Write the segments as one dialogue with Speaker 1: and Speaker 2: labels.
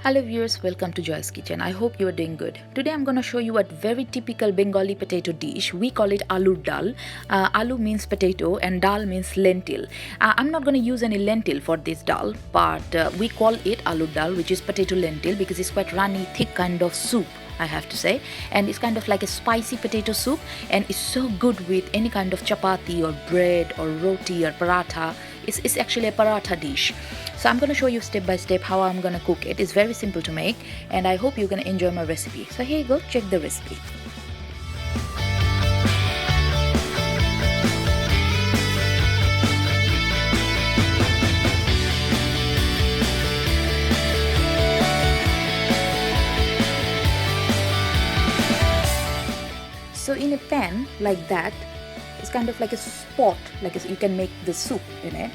Speaker 1: Hello viewers, welcome to Joy's Kitchen. I hope you are doing good. Today I'm going to show you a very typical Bengali potato dish. We call it alur dal. Alu means potato and dal means lentil. I'm not going to use any lentil for this dal, but we call it alur dal, which is potato lentil, because it's quite runny, thick kind of soup, I have to say, and it's kind of like a spicy potato soup, and it's so good with any kind of chapati or bread or roti or paratha. It's actually a paratha dish. So I'm going to show you step by step how I'm going to cook it. It's very simple to make, and I hope you're going to enjoy my recipe. So here you go, check the recipe. So in a pan like that, it's kind of like a spot, you can make the soup in it.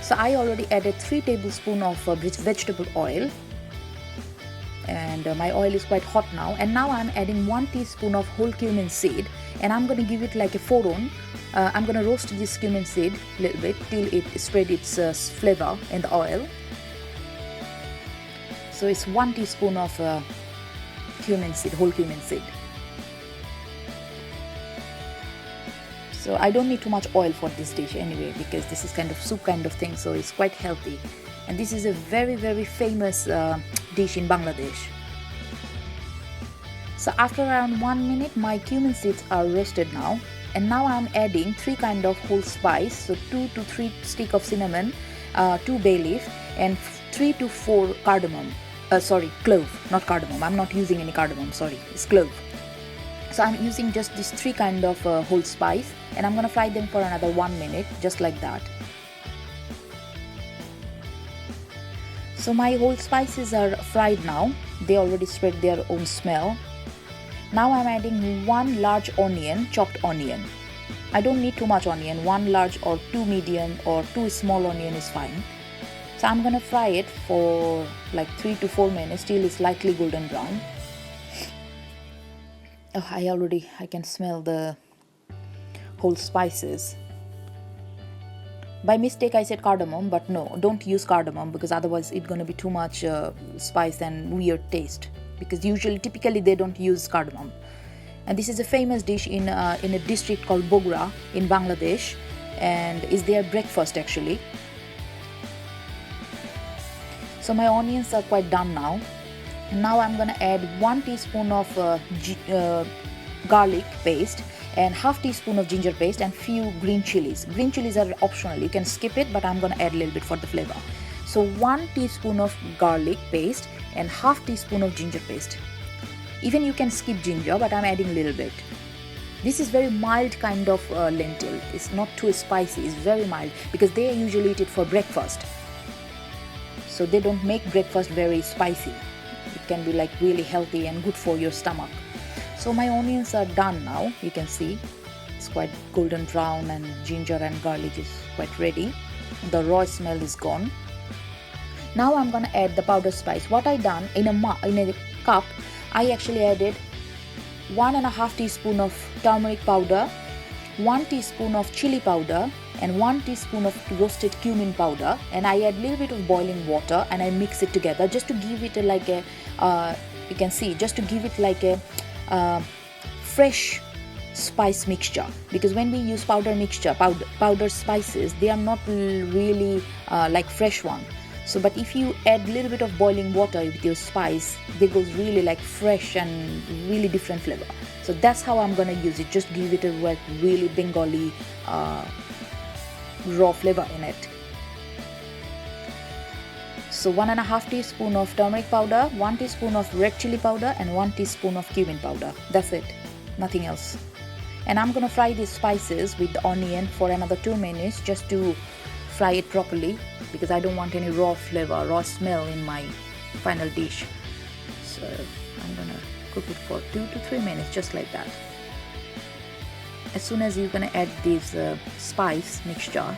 Speaker 1: So I already added 3 tablespoons of vegetable oil, and my oil is quite hot now. And now I'm adding 1 teaspoon of whole cumin seed, and I'm going to give it like a foron. I'm going to roast this cumin seed a little bit till it spread its flavor in the oil. So it's 1 teaspoon of cumin seed, whole cumin seed. So I don't need too much oil for this dish anyway, because this is kind of soup kind of thing, so it's quite healthy. And this is a very famous dish in Bangladesh. So after around 1 minute, my cumin seeds are roasted now. And now I'm adding 3 kind of whole spice, so 2 to 3 stick of cinnamon, 2 bay leaf, and 3 to 4 cardamom. Clove, not cardamom. I'm not using any cardamom, sorry, it's clove. So I'm using just these 3 kind of whole spice, and I'm going to fry them for another 1 minute, just like that. So my whole spices are fried now. They already spread their own smell. Now I'm adding 1 large onion, chopped onion. I don't need too much onion. 1 large or 2 medium or 2 small onion is fine. So I'm going to fry it for like 3 to 4 minutes till it's lightly golden brown. Oh, I can smell the whole spices. By mistake I said cardamom, but no, don't use cardamom, because otherwise it's going to be too much spice and weird taste, because typically they don't use cardamom. And this is a famous dish in a district called Bogra in Bangladesh, and is their breakfast actually. So my onions are quite done now. Now I'm going to add 1 teaspoon of garlic paste and half teaspoon of ginger paste and few green chilies. Green chilies are optional, you can skip it, but I'm going to add a little bit for the flavor. So 1 teaspoon of garlic paste and half teaspoon of ginger paste. Even you can skip ginger, but I'm adding a little bit. This is very mild kind of lentil. It's not too spicy, it's very mild, because they usually eat it for breakfast. So they don't make breakfast very spicy. It can be like really healthy and good for your stomach. So my onions are done now. You can see it's quite golden brown, and ginger and garlic is quite ready. The raw smell is gone. Now I'm going to add the powder spice. What I done in a cup, I actually added 1.5 teaspoon of turmeric powder, 1 teaspoon of chili powder, and 1 teaspoon of roasted cumin powder, and I add a little bit of boiling water, and I mix it together just to give it you can see, just to give it like a fresh spice mixture, because when we use powder spices, they are not really like fresh one. So but if you add a little bit of boiling water with your spice, they goes really like fresh and really different flavor. So that's how I'm gonna use it, just give it a like really Bengali raw flavor in it. So 1.5 teaspoon of turmeric powder, 1 teaspoon of red chili powder, and 1 teaspoon of cumin powder. That's it, nothing else. And I'm gonna fry these spices with the onion for another 2 minutes, just to fry it properly, because I don't want any raw flavor, raw smell in my final dish. So I'm gonna cook it for 2 to 3 minutes, just like that. As soon as you're gonna add this spice mixture,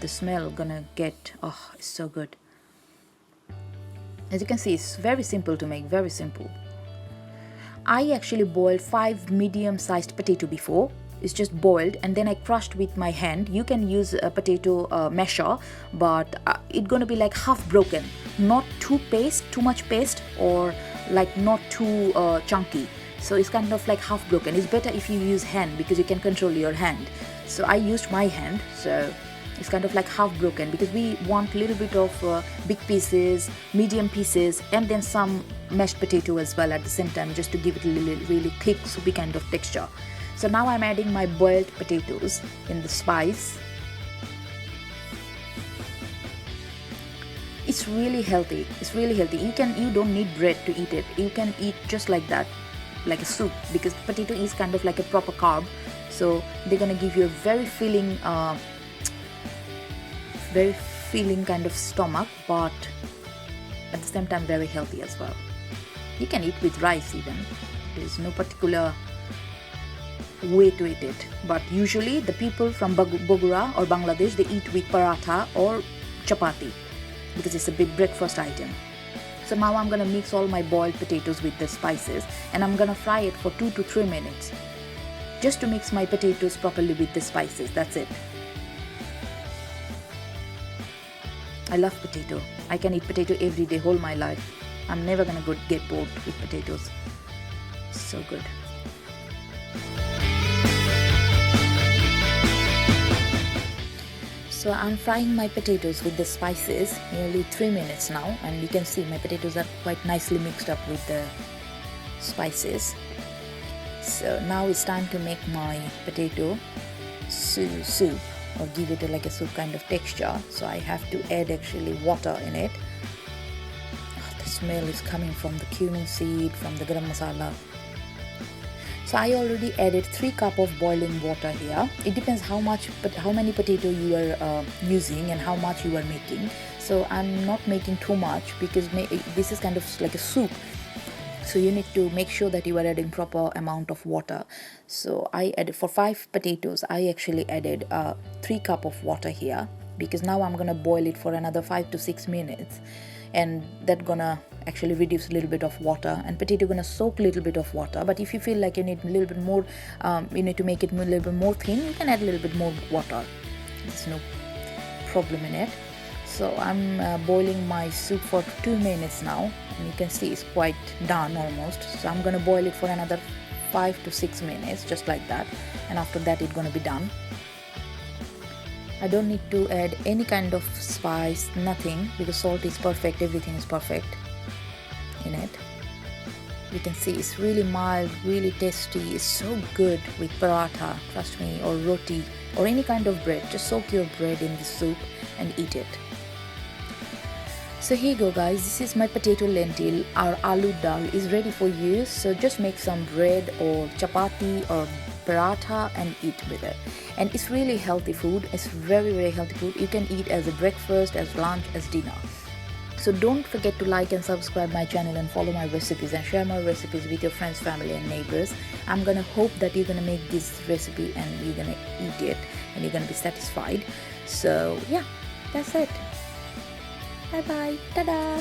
Speaker 1: the smell gonna get, oh, it's so good. As you can see, it's very simple to make, very simple. I actually boiled 5 medium-sized potato before, It's just boiled, and then I crushed with my hand. You can use a potato masher, but it's gonna be like half broken, not too much paste, or like not too chunky. So it's kind of like half broken. It's better if you use hand because you can control your hand. So I used my hand, so it's kind of like half broken because we want a little bit of big pieces, medium pieces, and then some mashed potato as well at the same time, just to give it a really thick soupy kind of texture. So now I'm adding my boiled potatoes in the spice. It's really healthy. It's really healthy. You don't need bread to eat it. You can eat just like that, like a soup, because potato is kind of like a proper carb. So they're gonna give you a very filling kind of stomach, but at the same time very healthy as well. You can eat with rice even. There's no particular way to eat it, but usually the people from Bogura or Bangladesh, they eat with paratha or chapati because it's a big breakfast item. So now I'm gonna mix all my boiled potatoes with the spices, and I'm gonna fry it for 2 to 3 minutes just to mix my potatoes properly with the spices. That's it. I love potato. I can eat potato every day, whole my life. I'm never gonna get bored with potatoes. So good. So I'm frying my potatoes with the spices nearly 3 minutes now, and you can see my potatoes are quite nicely mixed up with the spices. So now it's time to make my potato soup, or give it like a soup kind of texture. So I have to add actually water in it. The smell is coming from the cumin seed, from the garam masala. So I already added 3 cups of boiling water here. It depends how many potato you are using and how much you are making. So I'm not making too much because this is kind of like a soup. So you need to make sure that you are adding proper amount of water. So I added, for 5 potatoes, I actually added 3 cups of water here, because now I'm gonna boil it for another 5 to 6 minutes, and that gonna actually reduce a little bit of water, and potato gonna soak a little bit of water. But if you feel like you need a little bit more, you need to make it a little bit more thin, you can add a little bit more water. There's no problem in it. So I'm boiling my soup for 2 minutes now, and you can see it's quite done almost. So I'm gonna boil it for another 5 to 6 minutes, just like that, and after that it's gonna be done. I don't need to add any kind of spice, nothing, because salt is perfect, everything is perfect in it. You can see it's really mild, really tasty. It's so good with paratha, trust me, or roti, or any kind of bread. Just soak your bread in the soup and eat it. So here you go guys, this is my potato lentil. Our aloo dal is ready for use. So just make some bread or chapati or paratha and eat with it. And it's really healthy food. It's very healthy food. You can eat as a breakfast, as lunch, as dinner. So don't forget to like and subscribe my channel and follow my recipes and share my recipes with your friends, family and neighbors. I'm gonna hope that you're gonna make this recipe and you're gonna eat it and you're gonna be satisfied. So yeah, that's it. Bye bye. Ta-da.